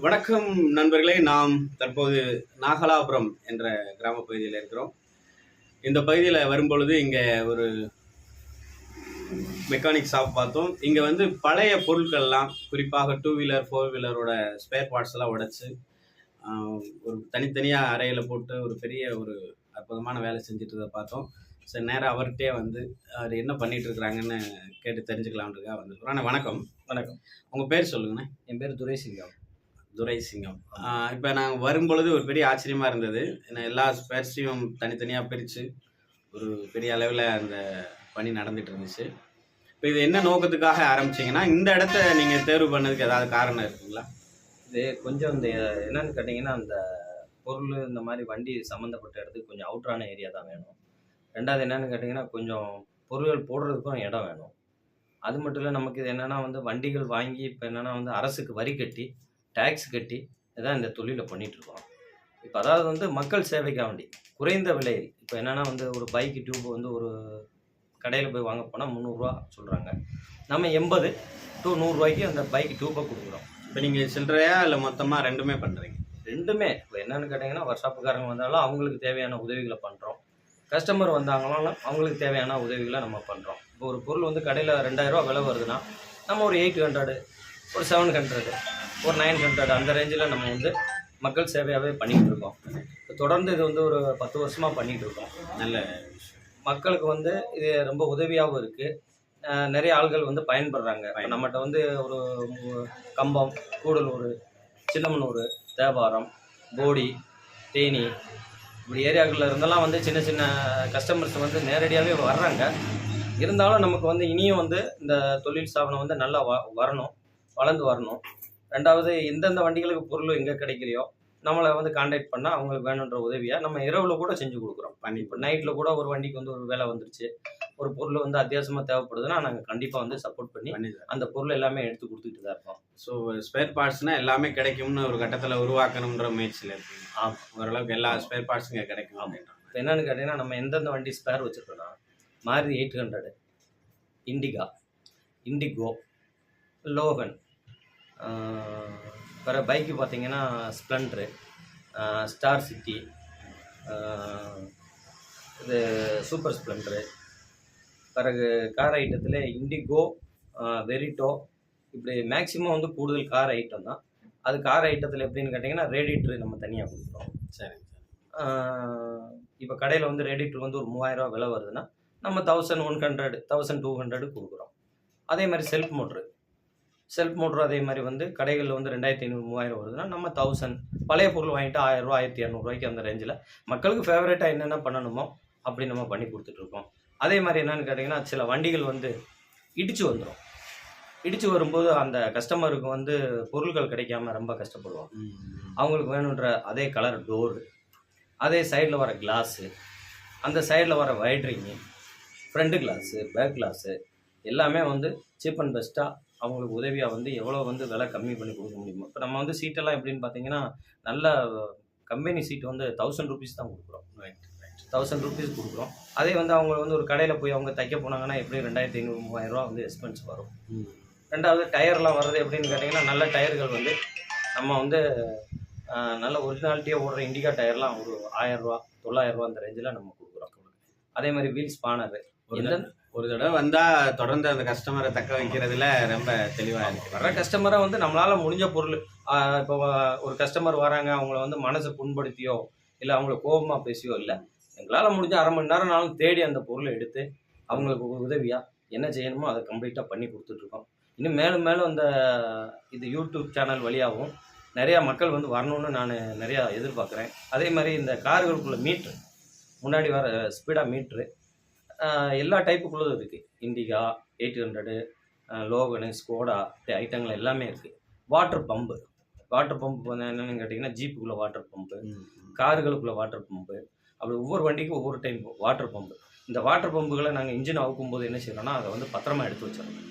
வணக்கம் நண்பர்களே. நாம் தற்போது நாகலாபுரம் என்ற கிராம பகுதியில் இருக்கிறோம். இந்த பகுதியில் வரும்பொழுது இங்கே ஒரு மெக்கானிக் ஷாப் பார்த்தோம். இங்கே வந்து பழைய பொருட்கள்லாம், குறிப்பாக 2 வீலர் 4 வீலரோட ஸ்பேர் பார்ட்ஸ் எல்லாம் உடைச்சு ஒரு தனித்தனியாக அறையில் போட்டு ஒரு பெரிய ஒரு அற்புதமான வேலை செஞ்சுட்டு பார்த்தோம். சரி, நேராக அவர்கிட்டே வந்து அது என்ன பண்ணிட்டு இருக்கிறாங்கன்னு கேட்டு தெரிஞ்சுக்கலாம்ன்றதுக்காக வந்துருக்குறோம். ஆனால் வணக்கம். வணக்கம். உங்கள் பேர் சொல்லுங்கண்ணே. என் பேர் துரைசிங்கம். துரைசிங்கம். இப்போ நாங்கள் வரும்பொழுது ஒரு பெரிய ஆச்சரியமாக இருந்தது. ஏன்னா எல்லா ஸ்பேர்ஸையும் தனித்தனியாக பிரித்து ஒரு பெரிய அளவில் அந்த பணி நடந்துட்டு இருந்துச்சு. இப்போ இது என்ன நோக்கத்துக்காக ஆரம்பிச்சிங்கன்னா, இந்த இடத்த நீங்கள் தேர்வு பண்ணதுக்கு ஏதாவது காரணம் இருக்குங்களா? இது கொஞ்சம் இந்த என்னன்னு கேட்டிங்கன்னா, அந்த பொருள் இந்த மாதிரி வண்டி சம்மந்தப்பட்ட இடத்துக்கு கொஞ்சம் அவுட்டரான ஏரியா தான் வேணும். ரெண்டாவது என்னன்னு கேட்டிங்கன்னா, கொஞ்சம் பொருட்கள் போடுறதுக்கும் இடம் வேணும். அது மட்டும் இல்லை, நமக்கு இது என்னென்னா வந்து வண்டிகள் வாங்கி இப்போ என்னென்னா வந்து அரசுக்கு வரி கட்டி டேக்ஸ் கட்டி இதான் இந்த தொழிலை பண்ணிகிட்ருக்கோம். இப்போ அதாவது வந்து மக்கள் சேவைக்காக வேண்டி குறைந்த விலையில் இப்போ என்னென்னா வந்து ஒரு பைக்கு டியூப் வந்து ஒரு கடையில் போய் வாங்க போனால் 300 சொல்கிறாங்க. நம்ம 80 to 100 அந்த பைக் டியூப்பை கொடுக்குறோம். இப்போ நீங்கள் சில்லறையா இல்லை மொத்தமாக ரெண்டுமே பண்ணுறீங்க? ரெண்டுமே. இப்போ என்னென்னு கேட்டிங்கன்னா, ஒர்க் ஷாப்புக்காரங்க வந்தாலும் அவங்களுக்கு தேவையான உதவிகளை பண்ணுறோம். கஸ்டமர் வந்தாங்கனாலும் அவங்களுக்கு தேவையான உதவிகளை நம்ம பண்ணுறோம். இப்போ ஒரு பொருள் வந்து கடையில் 2000 விலை வருதுன்னா, நம்ம ஒரு 800, ஒரு 700, ஒரு 900 அந்த ரேஞ்சில் நம்ம வந்து மக்கள் சேவையாகவே பண்ணிகிட்டு இருக்கோம். தொடர்ந்து இது வந்து ஒரு 10 வருஷமாக பண்ணிகிட்டு இருக்கோம். நல்ல மக்களுக்கு வந்து இது ரொம்ப உதவியாகவும் இருக்குது. நிறைய ஆள்கள் வந்து பயன்படுறாங்க. இப்போ நம்மகிட்ட வந்து ஒரு கம்பம், கூடலூர், சின்னமனூர், தேவாரம், போடி, தேனி இப்படி ஏரியாக்களில் இருந்தெல்லாம் வந்து சின்ன சின்ன கஸ்டமர்ஸ் வந்து நேரடியாகவே வர்றாங்க. இருந்தாலும் நமக்கு வந்து இனியும் வந்து இந்த தொழில் ஸ்தாபனம் வந்து நல்லா வரணும், வளர்ந்து வரணும். ரெண்டாவது, எந்தெந்த வண்டிகளுக்கு பொருள் எங்கே கிடைக்கலையோ நம்மளை வந்து கான்டாக்ட் பண்ணால் அவங்களுக்கு வேணுன்ற உதவியாக நம்ம இரவில் கூட செஞ்சு கொடுக்குறோம். இப்போ நைட்டில் கூட ஒரு வண்டிக்கு வந்து ஒரு வேலை வந்துருச்சு, ஒரு பொருள் வந்து அத்தியாவசியமாக தேவைப்படுதுன்னா நாங்கள் கண்டிப்பாக வந்து சப்போர்ட் பண்ணி அந்த பொருள் எல்லாமே எடுத்து கொடுத்துட்டு தான் இருக்கோம். ஸோ ஸ்பேர் பார்ட்ஸ்னால் எல்லாமே கிடைக்கும்னு ஒரு கட்டத்தில் உருவாக்கணுன்ற முயற்சியில் இருக்கீங்க? ஆமாம், ஓரளவுக்கு எல்லா ஸ்பேர் பார்ட்ஸும் இங்கே கிடைக்கும் அப்படின்ற. இப்போ என்னென்னு கேட்டிங்கன்னா, நம்ம எந்தெந்த வண்டி ஸ்பேர் வச்சுருக்கோன்னா, மாருதி 800, இண்டிகோ, லோகன், வேறு பைக்கு பார்த்திங்கன்னா ஸ்ப்ளெண்டரு, ஸ்டார் சிட்டி, இது சூப்பர் ஸ்ப்ளெண்டரு. பிறகு கார் ஐட்டத்தில் இண்டிகோ, வெரிட்டோ, இப்படி மேக்ஸிமம் வந்து கூடுதல் கார் ஐட்டம் தான். அது கார் ஐட்டத்தில் எப்படின்னு கேட்டிங்கன்னா, ரேடியேட்ரு நம்ம தனியாக கொடுக்குறோம். சரி. இப்போ கடையில் வந்து ரேடியேட்ரு வந்து ஒரு 3000 விலை வருதுன்னா நம்ம 1100, 1200 கொடுக்குறோம். அதே மாதிரி செல்ஃப் மோட்ரு அதே மாதிரி வந்து கடைகளில் வந்து 2500, 3000 வருதுன்னா நம்ம 1000. பழைய பொருள் வாங்கிட்டு 1000, 1200 அந்த ரேஞ்சில் மக்களுக்கு ஃபேவரட்டாக என்னென்ன பண்ணணுமோ அப்படி நம்ம பண்ணி கொடுத்துட்ருக்கோம். அதே மாதிரி என்னென்னு கேட்டிங்கன்னா, சில வண்டிகள் வந்து இடித்து வரும்போது அந்த கஸ்டமருக்கு வந்து பொருட்கள் கிடைக்காம ரொம்ப கஷ்டப்படுவோம். அவங்களுக்கு வேணுன்ற அதே கலர் டோரு, அதே சைடில் வர கிளாஸு, அந்த சைடில் வர வைட்ரிங்கு, ஃப்ரண்ட் கிளாஸு, பேக் கிளாஸு எல்லாமே வந்து சீப் அண்ட் பெஸ்ட்டாக அவங்களுக்கு உதவியாக வந்து எவ்வளோ வந்து விலை கம்மி பண்ணி கொடுக்க முடியுமோ. இப்போ நம்ம வந்து சீட்டெல்லாம் எப்படின்னு பார்த்தீங்கன்னா, நல்ல கம்பெனி சீட் வந்து 1000 rupees தான் கொடுக்குறோம். 1000 rupees கொடுக்குறோம். அதே வந்து அவங்க வந்து ஒரு கடையில் போய் அவங்க தைக்க போனாங்கன்னா எப்படியும் 2500, 3000 வந்து எக்ஸ்பென்ஸ் வரும். ரெண்டாவது, டயர்லாம் வர்றது எப்படின்னு கேட்டிங்கன்னா, நல்ல டயர்கள் வந்து நம்ம வந்து நல்ல ஒரிஜினாலிட்டியாக ஓடுற இண்டிகா டயர்லாம் ஒரு 1000, 900 அந்த ரேஞ்சில் நம்ம கொடுக்குறோம். அதே மாதிரி வீல் ஸ்பானரு ஒரு தடவை வந்தால் தொடர்ந்து அந்த கஸ்டமரை தக்க வைக்கிறதுல ரொம்ப தெளிவாக இருக்குது. வர கஸ்டமரை வந்து நம்மளால் முடிஞ்ச பொருள், இப்போ ஒரு கஸ்டமர் வராங்க, அவங்கள வந்து மனசை புண்படுத்தியோ இல்லை அவங்கள கோபமாக பேசியோ இல்லை, எங்களால் முடிஞ்ச அரை மணி நேரம் தேடி அந்த பொருளை எடுத்து அவங்களுக்கு உதவியாக என்ன செய்யணுமோ அதை கம்ப்ளீட்டாக பண்ணி கொடுத்துட்ருக்கோம். இன்னும் மேலும் மேலும் அந்த இது யூடியூப் சேனல் வழியாகவும் நிறையா மக்கள் வந்து வரணும்னு நான் நிறையா எதிர்பார்க்குறேன். அதே மாதிரி இந்த கார்களுக்குள்ள மீட்ரு, முன்னாடி வர ஸ்பீடாக மீட்ரு எல்லா டைப்புக்குள்ளதும் இருக்குது. இண்டிகா, 800, லோகனு, ஸ்கோடா ஐட்டங்கள் எல்லாமே இருக்குது. வாட்டர் பம்பு என்னென்னு கேட்டிங்கன்னா, ஜீப்புக்குள்ளே வாட்டர் பம்பு, கார்களுக்குள்ளே வாட்டர் பம்பு, அப்படி ஒவ்வொரு வண்டிக்கும் ஒவ்வொரு டைப் வாட்டர் பம்பு. இந்த வாட்டர் பம்புகளை நாங்கள் இன்ஜின் அவுக்கும்போது என்ன செய்யறோம்னா, அதை வந்து பத்திரமா எடுத்து வச்சிடணும்.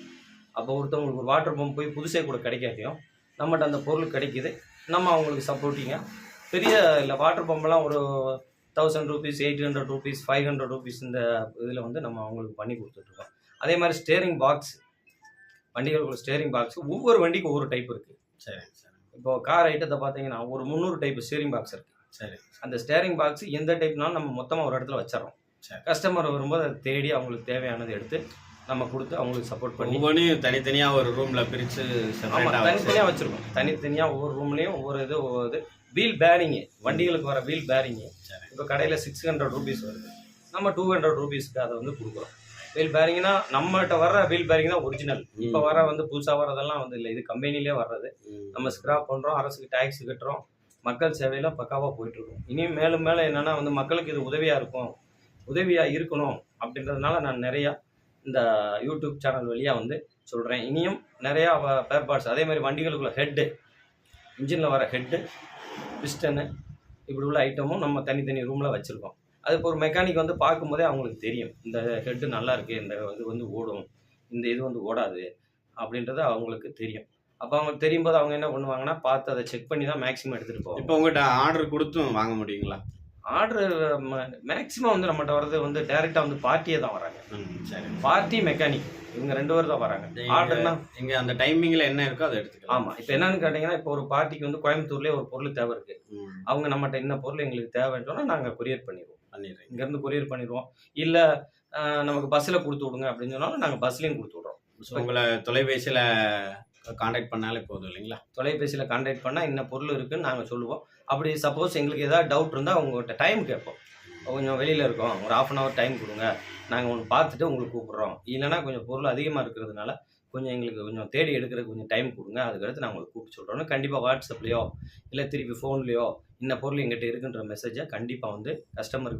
அப்போ ஒருத்தவங்களுக்கு ஒரு வாட்டர் பம்ப் போய் புதுசே கூட கிடைக்காதையும் நம்மகிட்ட அந்த பொருள் கிடைக்கிது, நம்ம அவங்களுக்கு சப்போர்ட்டிங்காக பெரிய இல்லை வாட்டர் பம்பெல்லாம் ஒரு 1000 rupees, 800 rupees, 500 rupees இந்த இதில் வந்து நம்ம அவங்களுக்கு பண்ணி கொடுத்துட்ருக்கோம். அதே மாதிரி ஸ்டேரிங் பாக்ஸ், வண்டிகளுக்குள்ள ஸ்டேரிங் பாக்ஸ் ஒவ்வொரு வண்டிக்கும் ஒவ்வொரு டைப் இருக்குது. சரி. இப்போ கார் ஐட்டத்தை பார்த்தீங்கன்னா ஒரு 300 டைப் ஸ்டீரிங் பாக்ஸ் இருக்கு. சரி. அந்த ஸ்டேரிங் பாக்ஸ் எந்த டைப்னாலும் நம்ம மொத்தமாக ஒரு இடத்துல வச்சிடறோம். சரி. கஸ்டமர் வரும்போது அதை தேடி அவங்களுக்கு தேவையானதை எடுத்து நம்ம கொடுத்து அவங்களுக்கு சப்போர்ட் பண்ணி ஒவ்வொன்றையும் தனித்தனியா ஒரு ரூம்ல பிரிச்சு ஆமாம் செப்பரேட்டா தனித்தனியாக வச்சுருக்கோம். தனித்தனியாக ஒவ்வொரு ரூம்லேயும் ஒவ்வொரு இது வீல் பேரிங்கு, வண்டிகளுக்கு வர வீல் பேரிங்கு சரி. இப்போ கடையில் 600 ரூபீஸ் வருது, நம்ம 200 ரூபீஸ்க்கு அதை வந்து கொடுக்குறோம். வீல் பேரிங்னா நம்மகிட்ட வர்ற வீல் பேரிங் தான் ஒரிஜினல். இப்போ வர வந்து புதுசாக வர்றதெல்லாம் வந்து இல்லை, இது கம்பெனிலே வர்றது. நம்ம ஸ்கிராப் பண்ணுறோம், அரசுக்கு டேக்ஸ் கட்டுறோம், மக்கள் சேவையில் பக்காவாக போயிட்டுருக்கோம். இனியும் மேலும் மேலே என்னென்னா வந்து மக்களுக்கு இது உதவியாக இருக்கணும் அப்படின்றதுனால நான் நிறையா இந்த யூடியூப் சேனல் வழியாக வந்து சொல்கிறேன். இனியும் நிறையா பேர் பார்ட்ஸ் அதே மாதிரி வண்டிகளுக்குள்ள ஹெட்டு, இன்ஜினில் வர ஹெட்டு, பிஸ்டனு இப்படி உள்ள ஐட்டமும் நம்ம தனித்தனி ரூமில் வச்சுருக்கோம். அது இப்போ ஒரு மெக்கானிக் வந்து பார்க்கும்போதே அவங்களுக்கு தெரியும், இந்த ஹெட்டு நல்லா இருக்குது, இந்த இது வந்து ஓடும், இந்த இது வந்து ஓடாது அப்படின்றது அவங்களுக்கு தெரியும். அப்போ அவங்களுக்கு தெரியும் போது அவங்க என்ன பண்ணுவாங்கன்னா பார்த்து அதை செக் பண்ணி தான் மேக்ஸிமம் எடுத்துகிட்டு போவாங்க. இப்போ உங்கள்கிட்ட ஆர்டர் கொடுத்தும் வாங்க முடியுங்களா? ஆர்டர் மேக்ஸிமம் வந்து நம்மகிட்ட வர்றது வந்து டைரெக்டாக வந்து பார்ட்டியே தான் வராங்க. சரி. பார்ட்டி மெக்கானிக் இவங்க 2 பேர் தான் வராங்க. ஆர்டர்னா இங்க அந்த டைமிங்ல என்ன இருக்கோ அதை எடுத்துக்கலாம். ஆமாம். இப்போ என்னன்னு கேட்டிங்கன்னா, இப்போ ஒரு பார்ட்டிக்கு வந்து கோயம்புத்தூர்லேயே ஒரு பொருள் தேவை இருக்குது. அவங்க நம்மகிட்ட என்ன பொருள் எங்களுக்கு தேவைன்னு சொன்னால் நாங்கள் கொரியர் பண்ணிடுவோம். இங்கேருந்து கொரியர் பண்ணிடுவோம். இல்லை நமக்கு பஸ்ஸில் கொடுத்து விடுங்க அப்படின்னு சொன்னாலும் நாங்கள் பஸ்லேயும் கொடுத்து விட்றோம். ஸோ உங்களை தொலைபேசியில் காண்டாக்ட் பண்ணாலே போதும் இல்லைங்களா? தொலைபேசியில் கான்டாக்ட் பண்ணால் என்ன பொருள் இருக்குன்னு நாங்கள் சொல்லுவோம். அப்படி சப்போஸ் எங்களுக்கு ஏதாவது டவுட் இருந்தால் அவங்ககிட்ட டைம் கேட்போம். கொஞ்சம் வெளியில் இருக்கோம், ஒரு 1/2 hour டைம் கொடுங்க, நாங்கள் ஒன்று பார்த்துட்டு உங்களுக்கு கூப்பிட்றோம். இல்லைனா கொஞ்சம் பொருள் அதிகமாக இருக்கிறதுனால கொஞ்சம் எங்களுக்கு கொஞ்சம் தேடி எடுக்கிறதுக்கு கொஞ்சம் டைம் கொடுங்க, அதுக்கடுத்து நான் உங்களுக்கு கூப்பிட்டு சொல்கிறோன்னு கண்டிப்பாக வாட்ஸ்அப்லேயோ இல்லை திருப்பி ஃபோன்லேயோ இந்த பொருள் எங்கிட்ட இருக்குன்ற மெசேஜை கண்டிப்பாக வந்து கஸ்டமருக்கு